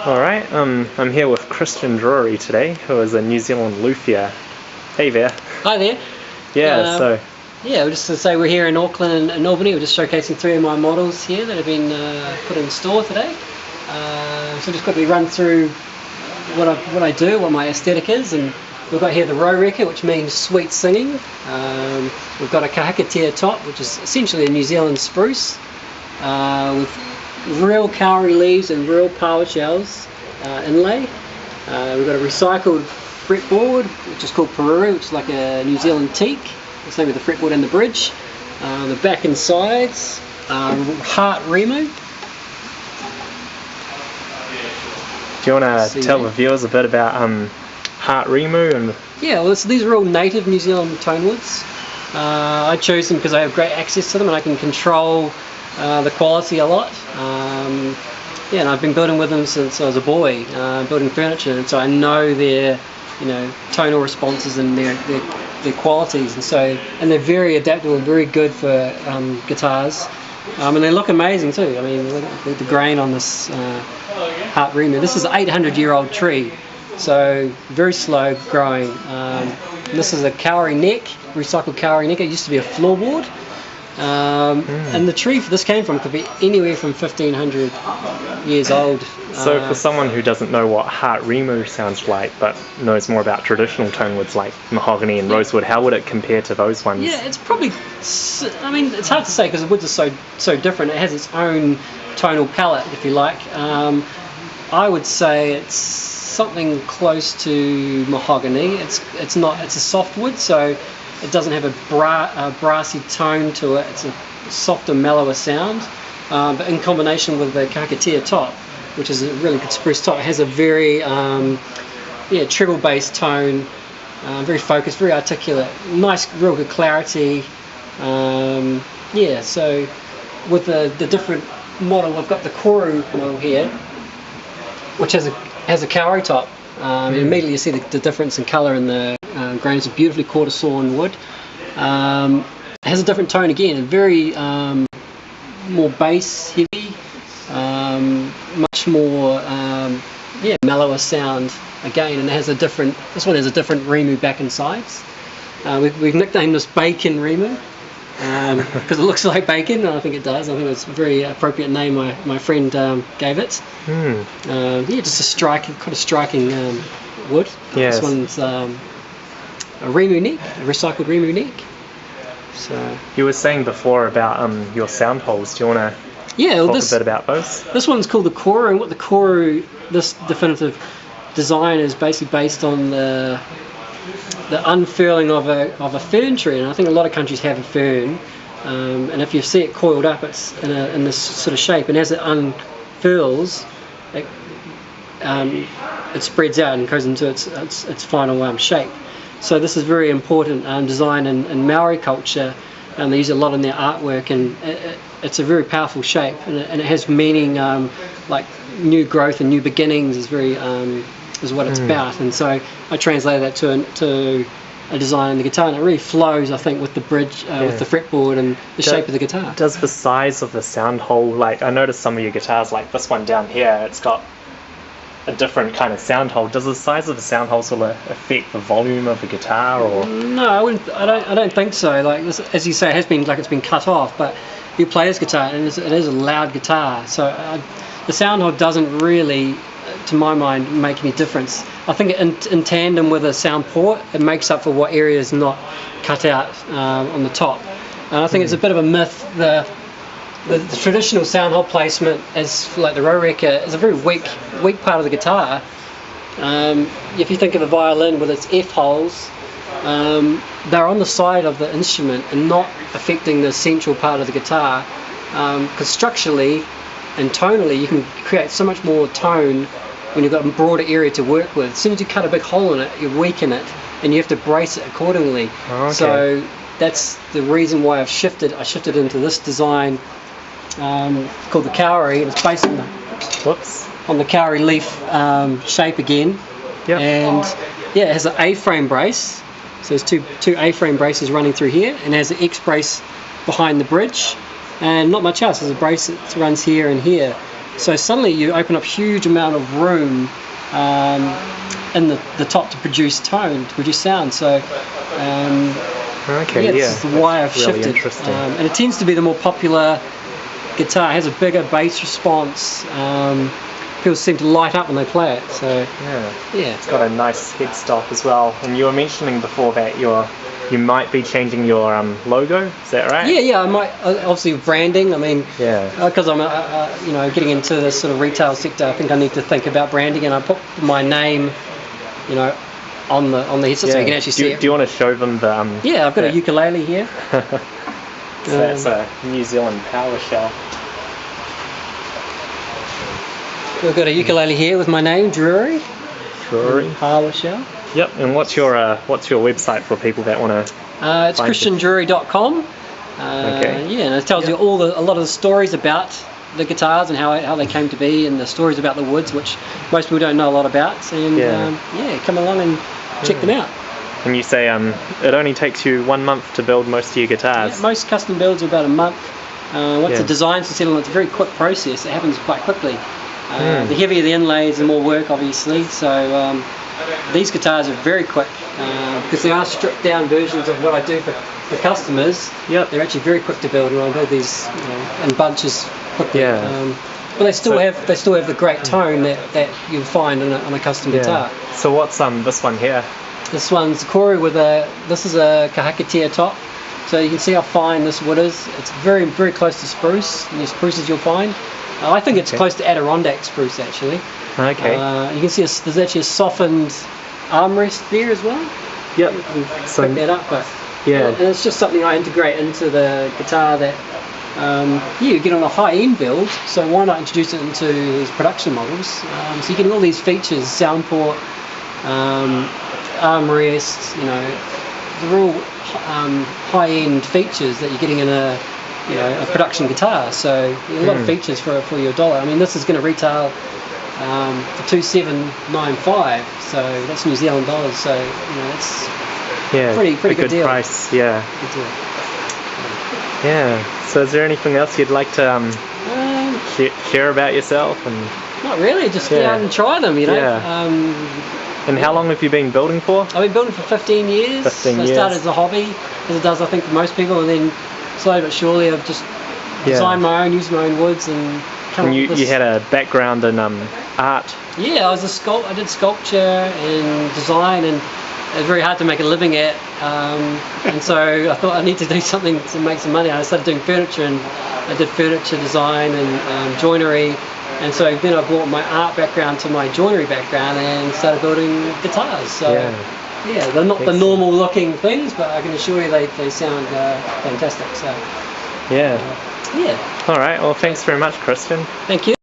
Alright, I'm here with Christian Druery today, who is a New Zealand luthier. Hey there. Hi there. Yeah, just to say we're here in Auckland and Albany. We're just showcasing 3 of my models here that have been put in store today. So just quickly run through what I do, what my aesthetic is, and we've got here the Rōreka, which means sweet singing. We've got a kahakatea top, which is essentially a New Zealand spruce, with real kauri leaves and real power shells inlay. We've got a recycled fretboard, which is called Paruru, which is like a New Zealand teak. The same with the fretboard and the bridge. The back and sides heart rimu. Do you want to tell the viewers a bit about heart rimu? And yeah, well, these are all native New Zealand tone woods. I chose them because I have great access to them and I can control the quality a lot. And I've been building with them since I was a boy, building furniture, and so I know their tonal responses and their qualities, and they're very adaptable and very good for guitars, and they look amazing too. I mean, look at the grain on this heart rimu. This is an 800-year-old tree, so very slow growing. This is a kauri neck, recycled kauri neck. It used to be a floorboard. And the tree this came from could be anywhere from 1500 years old. So for someone who doesn't know what heart rimu sounds like but knows more about traditional tone woods like mahogany and rosewood, how would it compare to those ones? Yeah, it's probably, I mean, it's hard to say because the woods are so different. It has its own tonal palette, if you like. I would say it's something close to mahogany. It's a softwood, so it doesn't have a brassy tone to it. It's a softer, mellower sound. But in combination with the kahakatea top, which is a really good spruce top, it has a very treble-based tone, very focused, very articulate, nice, real good clarity. So with the different model, I've got the Koru model here, which has a kauri top. Immediately you see the difference in colour in the grain. It's a beautifully quarter-sawn wood. It has a different tone again, very more bass heavy, much more mellower sound again, and it has this one has a different rimu back and sides. We've nicknamed this Bacon Rimu because it looks like bacon, and I think it does. I think it's a very appropriate name my friend gave it. Just a striking wood. Yeah. This one's a rimu neck, a recycled rimu neck. So you were saying before about your sound holes. Do you want to talk a bit about those? This one's called the Koru, and what the Koru, this definitive design is basically based on the unfurling of a fern tree, and I think a lot of countries have a fern, and if you see it coiled up, it's in this sort of shape, and as it unfurls, it spreads out and goes into its final shape. So this is very important design in Maori culture, and they use it a lot in their artwork, and it's a very powerful shape, and it has meaning, like new growth and new beginnings is what it's about. And so I translated that to a design in the guitar, and it really flows, I think, with the bridge, with the fretboard and the shape of the guitar. Does the size of the sound hole, like I noticed some of your guitars, like this one down here, it's got a different kind of sound hole. Does the size of the sound hole sort of affect the volume of the guitar, or? No, I wouldn't. I don't think so. Like this, as you say, it has been it's been cut off, but you play this guitar, and it is a loud guitar. So the sound hole doesn't really, to my mind, make any difference. I think in tandem with a sound port, it makes up for what area is not cut out on the top. And I think it's a bit of a myth. The traditional sound hole placement, as like the Rōreka, is a very weak part of the guitar. If you think of a violin with its F holes, they're on the side of the instrument and not affecting the central part of the guitar. Because structurally and tonally, you can create so much more tone when you've got a broader area to work with. As soon as you cut a big hole in it, you weaken it, and you have to brace it accordingly. Oh, okay. So that's the reason why I shifted into this design. Called the kauri, and it's based on the kauri leaf shape again. Yep. And it has an A-frame brace, so there's two A-frame braces running through here, and it has an X brace behind the bridge, and not much else. There's a brace that runs here and here, So suddenly you open up huge amount of room in the top to produce tone, to produce sound. So Okay, yeah. that's why I've really shifted. Interesting. And it tends to be the more popular guitar. It has a bigger bass response. People seem to light up when they play it. So yeah. It's got a nice headstock as well. And you were mentioning before that you might be changing your logo. Is that right? Yeah. I might obviously branding. I mean, because I'm getting into this sort of retail sector. I think I need to think about branding, and I put my name, on the headset so you can actually see it. Do you want to show them the? Yeah, I've got a ukulele here. So that's a New Zealand power shell. We've got a ukulele here with my name, Druery. Power shell. Yep. And what's your website for people that want to? It's christiandruery.com. Yeah, and it tells you a lot of the stories about the guitars and how they came to be, and the stories about the woods, which most people don't know a lot about. And come along and check them out. And you say it only takes you 1 month to build most of your guitars. Yeah, most custom builds are about a month. Once the design's settled, it's a very quick process. It happens quite quickly. The heavier the inlays, the more work, obviously. So these guitars are very quick because they are stripped down versions of what I do for customers. They're actually very quick to build, and I build these in bunches quickly. But they still have the great tone that you'll find on a custom guitar. So what's this one here? This one's a Corey this is a kahakatea top. So you can see how fine this wood is. It's very, very close to spruce, and the spruces you'll find. I think it's close to Adirondack spruce, actually. Okay. You can see there's actually a softened armrest there as well. Yep. You can pick that up, but and it's just something I integrate into the guitar that you get on a high-end build. So why not introduce it into these production models? So you get all these features: sound port, armrest. They're all high-end features that you're getting in a production guitar. So a lot of features for your dollar. I mean, this is going to retail for $2,795. So that's New Zealand dollars. So it's pretty good good deal. Price. Good deal. Yeah. So is there anything else you'd like to share about yourself? And not really. Just get out and try them. And how long have you been building for? I've been building for 15 years. 15 years. I started as a hobby, as it does, I think, for most people, and then slowly but surely I've just designed my own, used my own woods, and come up with this. You had a background in art. Yeah, I did sculpture and design, and it was very hard to make a living at. And so I thought I need to do something to make some money. I started doing furniture, and I did furniture design and joinery. And so then I brought my art background to my joinery background and started building guitars. So they're not the normal looking things, but I can assure you they sound fantastic. So All right. Well, thanks very much, Christian. Thank you.